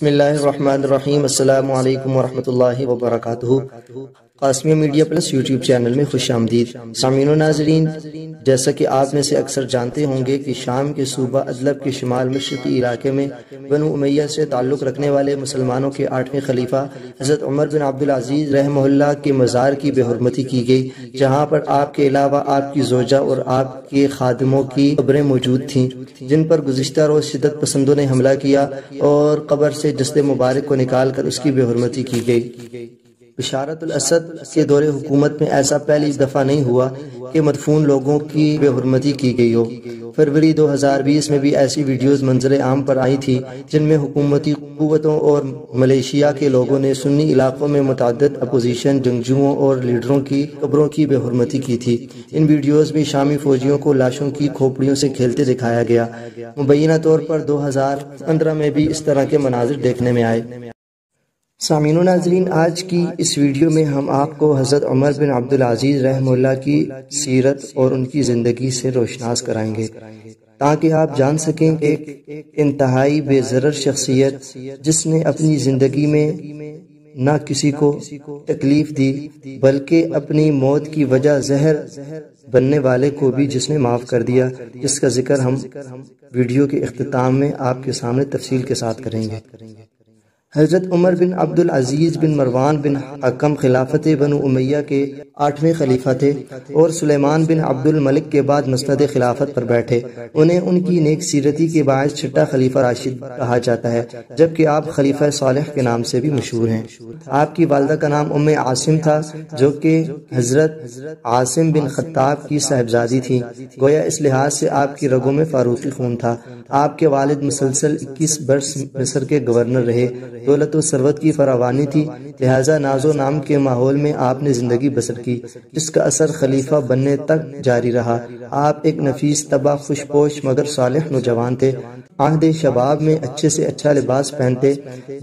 بسم اللہ الرحمن الرحیم۔ السلام علیکم ورحمۃ اللہ وبرکاتہ۔ Qasimia media plus YouTube channel میں خوش آمدید۔ سامعین و ناظرین، جیسا کہ آپ میں سے اکثر جانتے ہوں گے کہ شام کے صوبہ ادلب کے شمال مشرقی علاقے میں بنو امیہ سے تعلق رکھنے والے مسلمانوں کے 8ویں خلیفہ حضرت عمر بن عبدالعزیز رحمہ اللہ کے مزار کی بے حرمتی کی گئی، جہاں پر آپ کے علاوہ آپ کی زوجہ اور آپ کے خادموں کی قبریں موجود تھیں، جن پر گزشتہ روز شدت پسندوں نے حملہ کیا اور قبر سے جسد مبارک کو نکال کر اس کی بے حرمتی کی گئی۔ بشارت الاسد کے دور حکومت میں ایسا پہلی دفعہ نہیں ہوا کہ مدفون لوگوں کی بے حرمتی کی گئی ہو۔ فروری 2020 میں بھی ایسی ویڈیوز منظر عام پر آئی تھی جن میں حکومتی قوتوں اور ملیشیا کے لوگوں نے سنی علاقوں میں متعدد اپوزیشن جنگجوؤں اور لیڈروں کی قبروں کی بے حرمتی کی تھی۔ ان ویڈیوز میں شامی فوجیوں کو لاشوں کی کھوپڑیوں سے کھیلتے دکھایا گیا۔ مبینہ طور پر 2015 میں بھی اس طرح کے مناظر دیکھنے میں آئے۔ سامعین و ناظرین، آج کی اس ویڈیو میں ہم آپ کو حضرت عمر بن عبدالعزیز رحمہ اللہ کی سیرت اور ان کی زندگی سے روشناس کرائیں گے، تاکہ آپ جان سکیں کہ ایک انتہائی بے ضرر شخصیت جس نے اپنی زندگی میں نہ کسی کو تکلیف دی بلکہ اپنی موت کی وجہ زہر بننے والے کو بھی جس نے معاف کر دیا، جس کا ذکر ہم ویڈیو کے اختتام میں آپ کے سامنے تفصیل کے ساتھ کریں گے۔ حضرت عمر بن عبدالعزیز بن مروان بن حکم خلافت بنو امیہ کے 8ویں خلیفہ تھے اور سلیمان بن عبد الملک کے بعد مسند خلافت پر بیٹھے۔ انہیں ان کی نیک سیرتی کے باعث چھٹا خلیفہ راشد کہا جاتا ہے، جبکہ آپ خلیفہ صالح کے نام سے بھی مشہور ہیں۔ آپ کی والدہ کا نام ام عاصم تھا، جو کہ حضرت عاصم بن خطاب کی صاحبزادی تھی، گویا اس لحاظ سے آپ کی رگوں میں فاروقی خون تھا۔ آپ کے والد مسلسل 21 برس مصر کے گورنر رہے۔ دولت و ثروت کی فراوانی تھی، لہٰذا ناز و نام کے ماحول میں آپ نے زندگی بسر کی، جس کا اثر خلیفہ بننے تک جاری رہا۔ آپ ایک نفیس طبع، خوش پوش مگر صالح نوجوان تھے۔ عہد شباب میں اچھے سے اچھا لباس پہنتے،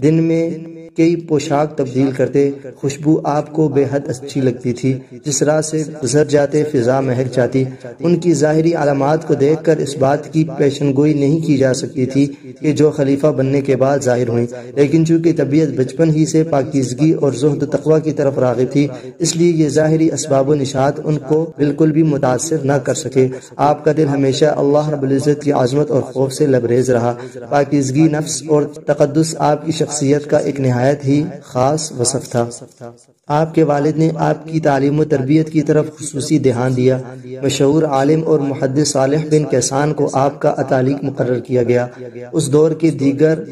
دن میں کئی پوشاک تبدیل کرتے، خوشبو آپ کو بے حد اچھی لگتی تھی، جس راہ سے گزر جاتے فضا مہک جاتی۔ ان کی ظاہری علامات کو دیکھ کر اس بات کی پیشن گوئی نہیں کی جا سکتی تھی کہ جو خلیفہ بننے کے بعد ظاہر ہوئیں، لیکن چونکہ طبیعت بچپن ہی سے پاکیزگی اور زہد و تقوی کی طرف راغب تھی، اس لیے یہ ظاہری اسباب و نشات ان کو بالکل بھی متاثر نہ کر سکے۔ آپ کا دل ہمیشہ اللہ رب العزت کی عظمت اور خوف سے لبریز رہا۔ پاکیزگی نفس اور تقدس آپ کی شخصیت کا ایک نہایت ہی خاص وصف تھا۔ آپ کے والد نے آپ کی تعلیم و تربیت کی طرف خصوصی دھیان دیا۔ مشہور عالم اور محدث صالح بن کیسان کو آپ کا اتالیق مقرر کیا گیا۔ اس دور کے دیگر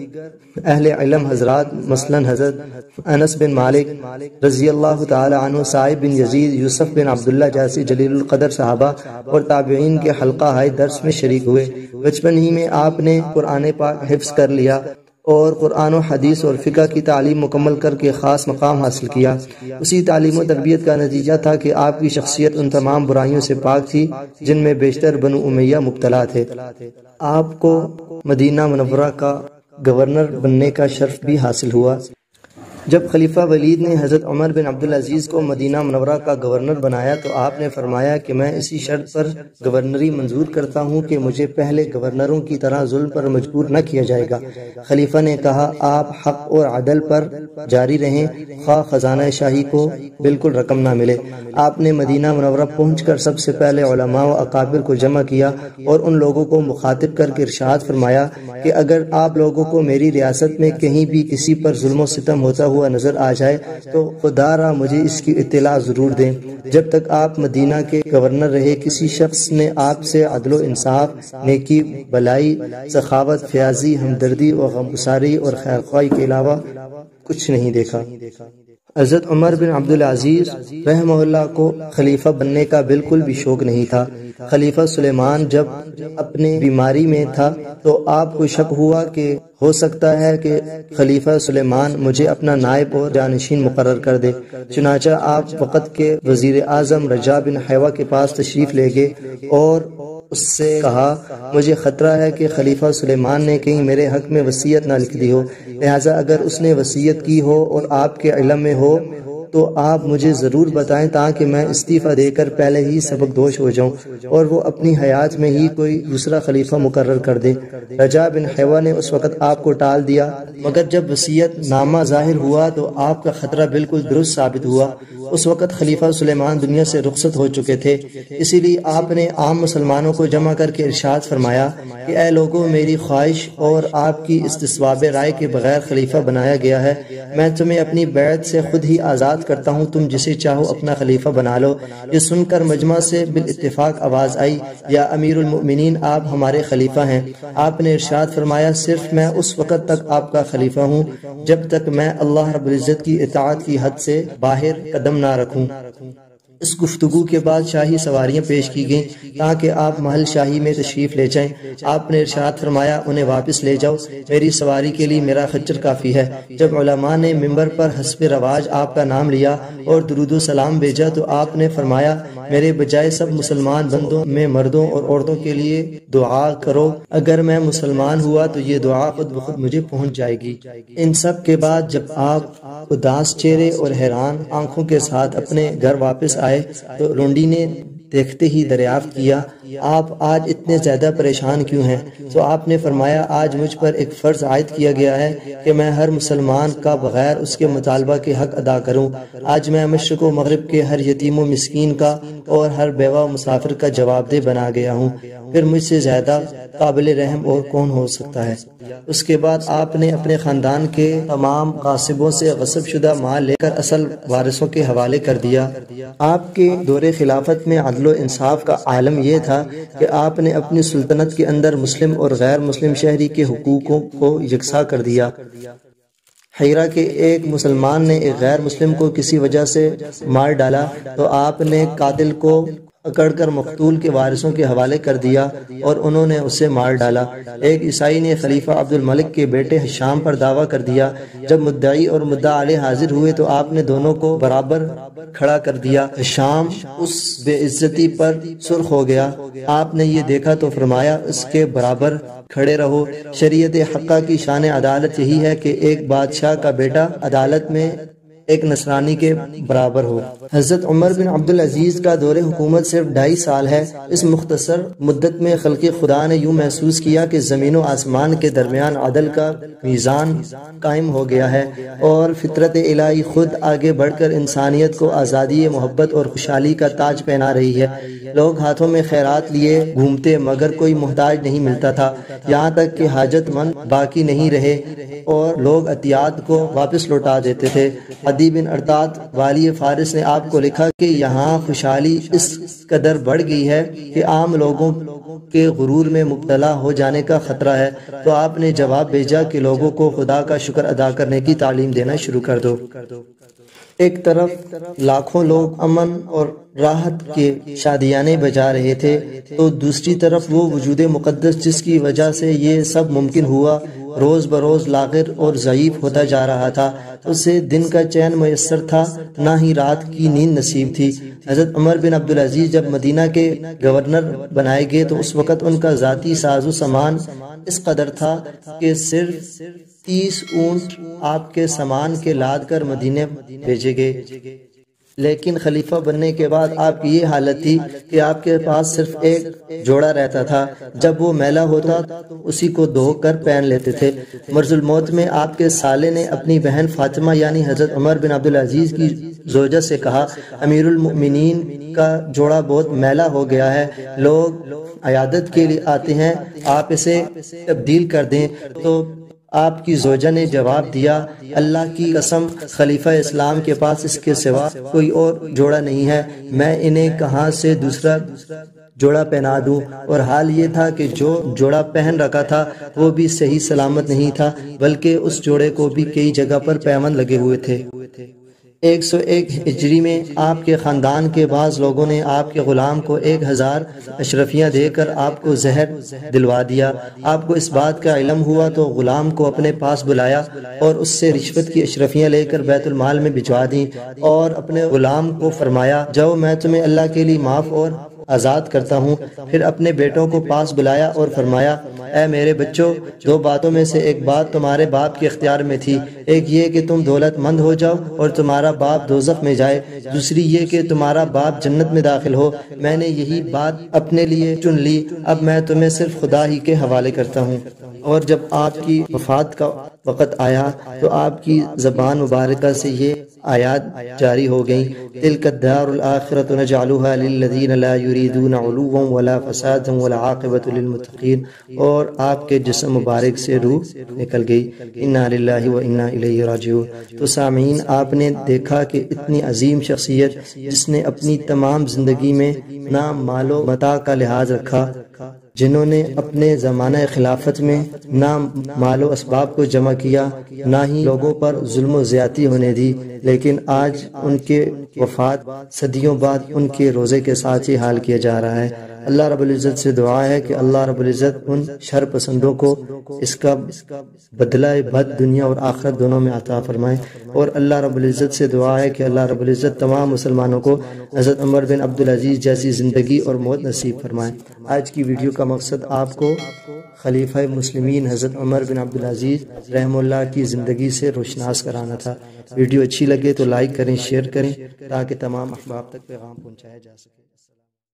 اہل علم حضرات مثلاً حضرت انس بن مالک رضی اللہ تعالی عنہ، سعید بن یزید، یوسف بن عبداللہ جیسے جلیل القدر صحابہ اور تابعین کے حلقہ ہائے درس میں شریک ہوئے۔ بچپن ہی میں آپ نے قرآن پاک حفظ کر لیا اور قرآن و حدیث اور فقہ کی تعلیم مکمل کر کے خاص مقام حاصل کیا۔ اسی تعلیم و تربیت کا نتیجہ تھا کہ آپ کی شخصیت ان تمام برائیوں سے پاک تھی جن میں بیشتر بنو امیہ مبتلا تھے۔ آپ کو مدینہ منورہ کا گورنر بننے کا شرف بھی حاصل ہوا۔ جب خلیفہ ولید نے حضرت عمر بن عبدالعزیز کو مدینہ منورہ کا گورنر بنایا تو آپ نے فرمایا کہ میں اسی شرط پر گورنری منظور کرتا ہوں کہ مجھے پہلے گورنروں کی طرح ظلم پر مجبور نہ کیا جائے گا۔ خلیفہ نے کہا، آپ حق اور عدل پر جاری رہیں، خواہ خزانہ شاہی کو بالکل رقم نہ ملے۔ آپ نے مدینہ منورہ پہنچ کر سب سے پہلے علماء و اکابر کو جمع کیا اور ان لوگوں کو مخاطب کر کے ارشاد فرمایا کہ اگر آپ لوگوں کو میری ریاست میں کہیں بھی کسی پر ظلم و ستم ہوتا ہوا نظر آ جائے تو خدا را مجھے اس کی اطلاع ضرور دیں۔ جب تک آپ مدینہ کے گورنر رہے، کسی شخص نے آپ سے عدل و انصاف، نیکی، بلائی، سخاوت، فیاضی، ہمدردی اور غمگساری اور خیرخواہی کے علاوہ کچھ نہیں دیکھا۔ حضرت عمر بن عبدالعزیز رحمہ اللہ کو خلیفہ بننے کا بالکل بھی شوق نہیں تھا۔ خلیفہ سلیمان جب اپنے بیماری میں تھا تو آپ کو شک ہوا کہ ہو سکتا ہے کہ خلیفہ سلیمان مجھے اپنا نائب اور جانشین مقرر کر دے۔ چنانچہ آپ وقت کے وزیر اعظم رجا بن حیوہ کے پاس تشریف لے گئے اور اس سے کہا، مجھے خطرہ ہے کہ خلیفہ سلیمان نے کہیں میرے حق میں وصیت نہ لکھ دی ہو، لہٰذا اگر اس نے وصیت کی ہو اور آپ کے علم میں ہو تو آپ مجھے ضرور بتائیں تاکہ میں استعفیٰ دے کر پہلے ہی سبق دوش ہو جاؤں اور وہ اپنی حیات میں ہی کوئی دوسرا خلیفہ مقرر کر دے۔ رجاء بن حیوہ نے اس وقت آپ کو ٹال دیا، مگر جب وصیت نامہ ظاہر ہوا تو آپ کا خطرہ بالکل درست ثابت ہوا۔ اس وقت خلیفہ سلیمان دنیا سے رخصت ہو چکے تھے، اسی لیے آپ نے عام مسلمانوں کو جمع کر کے ارشاد فرمایا کہ اے لوگوں، میری خواہش اور آپ کی استصواب رائے کے بغیر خلیفہ بنایا گیا ہے۔ میں تمہیں اپنی بیعت سے خود ہی آزاد کرتا ہوں، تم جسے چاہو اپنا خلیفہ بنا لو۔ یہ سن کر مجمع سے بالاتفاق آواز آئی، یا امیر المؤمنین، آپ ہمارے خلیفہ ہیں۔ آپ نے ارشاد فرمایا، صرف میں اس وقت تک آپ کا خلیفہ ہوں جب تک میں اللہ رب العزت کی اطاعت کی حد سے باہر قدم نہ رکھوں۔ اس گفتگو کے بعد شاہی سواریاں پیش کی گئیں تاکہ آپ محل شاہی میں تشریف لے جائیں۔ آپ نے ارشاد فرمایا، انہیں واپس لے جاؤ، میری سواری کے لیے میرا خچر کافی ہے۔ جب علماء نے ممبر پر حسب رواج آپ کا نام لیا اور درود و سلام بھیجا تو آپ نے فرمایا، میرے بجائے سب مسلمان بندوں میں مردوں اور عورتوں کے لیے دعا کرو، اگر میں مسلمان ہوا تو یہ دعا خود بخود مجھے پہنچ جائے گی۔ ان سب کے بعد جب آپ اداس چہرے اور حیران آنکھوں کے ساتھ اپنے گھر واپس آئے تو لونڈی نے دیکھتے ہی دریافت کیا، آپ آج اتنے زیادہ پریشان کیوں ہیں؟ تو آپ نے فرمایا، آج مجھ پر ایک فرض عائد کیا گیا ہے کہ میں ہر مسلمان کا بغیر اس کے مطالبہ کے حق ادا کروں۔ آج میں مشرق و مغرب کے ہر یتیم و مسکین کا اور ہر بیوہ و مسافر کا جواب دہ بنا گیا ہوں، پھر مجھ سے زیادہ قابل رحم اور کون ہو سکتا ہے؟ اس کے بعد آپ نے اپنے خاندان کے تمام غاصبوں سے غصب شدہ مال لے کر اصل وارثوں کے حوالے کر دیا۔ آپ کے دور خلافت میں عدل و انصاف کا عالم یہ تھا کہ آپ نے اپنی سلطنت کے اندر مسلم اور غیر مسلم شہری کے حقوقوں کو یکساں کر دیا۔ حیرہ کے ایک مسلمان نے ایک غیر مسلم کو کسی وجہ سے مار ڈالا تو آپ نے قاتل کو پکڑ کر مقتول کے وارثوں کے حوالے کر دیا اور انہوں نے اسے مار ڈالا۔ ایک عیسائی نے خلیفہ عبد الملک کے بیٹے حشام پر دعویٰ کر دیا۔ جب مدعی اور مدعا علیہ حاضر ہوئے تو آپ نے دونوں کو برابر کھڑا کر دیا۔ حشام اس بے عزتی پر سرخ ہو گیا۔ آپ نے یہ دیکھا تو فرمایا، اس کے برابر کھڑے رہو۔ شریعت حقہ کی شان عدالت یہی ہے کہ ایک بادشاہ کا بیٹا عدالت میں ایک نصرانی کے برابر ہو۔ حضرت عمر بن عبدالعزیز کا دور حکومت صرف 2.5 سال ہے۔ اس مختصر مدت میں خلق خدا نے یوں محسوس کیا کہ زمین و آسمان کے درمیان عدل کا میزان قائم ہو گیا ہے اور فطرت الہی خود آگے بڑھ کر انسانیت کو آزادی، محبت اور خوشحالی کا تاج پہنا رہی ہے۔ لوگ ہاتھوں میں خیرات لیے گھومتے مگر کوئی محتاج نہیں ملتا تھا، یہاں تک کہ حاجت مند باقی نہیں رہے اور لوگ عطیات کو واپس لوٹا دیتے تھے۔ عدی بن ارطاد والی فارس نے آپ کو لکھا کہ یہاں خوشحالی اس قدر بڑھ گئی ہے کہ عام لوگوں کے غرور میں مبتلا ہو جانے کا خطرہ ہے، تو آپ نے جواب بھیجا کہ لوگوں کو خدا کا شکر ادا کرنے کی تعلیم دینا شروع کر دو۔ ایک طرف لاکھوں لوگ امن اور راحت کے شادیانے بجا رہے تھے تو دوسری طرف وہ وجود مقدس جس کی وجہ سے یہ سب ممکن ہوا روز بروز لاغر اور ضعیف ہوتا جا رہا تھا۔ اسے دن کا چین میسر تھا، نہ ہی رات کی نیند نصیب تھی۔ حضرت عمر بن عبدالعزیز جب مدینہ کے گورنر بنائے گئے تو اس وقت ان کا ذاتی ساز و سامان اس قدر تھا کہ صرف 30 اونٹ آپ کے سامان کے لاد کر مدینے بھیجے گئے، لیکن خلیفہ بننے کے بعد آپ کی یہ حالت تھی کہ آپ کے پاس صرف ایک جوڑا رہتا تھا، جب وہ میلا ہوتا تو اسی کو دھو کر پہن لیتے تھے۔ مرض الموت میں آپ کے سالے نے اپنی بہن فاطمہ یعنی حضرت عمر بن عبدالعزیز کی زوجہ سے کہا، امیر المؤمنین کا جوڑا بہت میلا ہو گیا ہے، لوگ عیادت کے لیے آتے ہیں، آپ اسے تبدیل کر دیں۔ تو آپ کی زوجہ نے جواب دیا، اللہ کی قسم خلیفہ اسلام کے پاس اس کے سوا کوئی اور جوڑا نہیں ہے، میں انہیں کہاں سے دوسرا جوڑا پہنا دوں؟ اور حال یہ تھا کہ جو جوڑا پہن رکھا تھا وہ بھی صحیح سلامت نہیں تھا، بلکہ اس جوڑے کو بھی کئی جگہ پر پیوند لگے ہوئے تھے۔ 101 ہجری میں آپ کے خاندان کے بعض لوگوں نے آپ کے غلام کو 1000 اشرفیاں دے کر آپ کو زہر دلوا دیا۔ آپ کو اس بات کا علم ہوا تو غلام کو اپنے پاس بلایا اور اس سے رشوت کی اشرفیاں لے کر بیت المال میں بھجوا دیں اور اپنے غلام کو فرمایا، جاؤ میں تمہیں اللہ کے لیے معاف اور آزاد کرتا ہوں۔ پھر اپنے بیٹوں کو پاس بلایا اور فرمایا، اے میرے بچوں، دو باتوں میں سے ایک بات تمہارے باپ کے اختیار میں تھی، ایک یہ کہ تم دولت مند ہو جاؤ اور تمہارا باپ دوزخ میں جائے، دوسری یہ کہ تمہارا باپ جنت میں داخل ہو۔ میں نے یہی بات اپنے لیے چن لی، اب میں تمہیں صرف خدا ہی کے حوالے کرتا ہوں۔ اور جب آپ کی وفات کا وقت آیا تو آپ کی زبان مبارکہ سے یہ آیات جاری ہو گئیں، تِلْكَ الدَّارُ الْآخِرَةُ نَجْعَلُهَا لِلَّذِينَ لَا يُرِيدُونَ عُلُوًّا وَلَا فَسَادًا وَالْعَاقِبَةُ لِلْمُتَّقِينَ۔ اور آپ کے جسم مبارک سے روح نکل گئی۔ اِنَّا لِلَّهِ وَإِنَّا إِلَيْهِ راجعون۔ تو سامعین، آپ نے دیکھا کہ اتنی عظیم شخصیت جس نے اپنی تمام زندگی میں نہ مال و متاع کا لحاظ رکھا، جنہوں نے اپنے زمانہ خلافت میں نہ مال و اسباب کو جمع کیا، نہ ہی لوگوں پر ظلم و زیادتی ہونے دی، لیکن آج ان کے وفات صدیوں بعد ان کے روزے کے ساتھ ہی حال کیا جا رہا ہے۔ اللہ رب العزت سے دعا ہے کہ اللہ رب العزت ان شر پسندوں کو اس کا بدلہ بد دنیا اور آخرت دونوں میں عطا فرمائے، اور اللہ رب العزت سے دعا ہے کہ اللہ رب العزت تمام مسلمانوں کو حضرت عمر بن عبدالعزیز جیسی زندگی اور موت نصیب فرمائے۔ آج کی ویڈیو کا مقصد آپ کو خلیفہ مسلمین حضرت عمر بن عبدالعزیز رحمہ اللہ کی زندگی سے روشناس کرانا تھا۔ ویڈیو اچھی لگے تو لائک کریں، شیئر کریں تاکہ تمام احباب تک پیغام پہنچایا جا سکے۔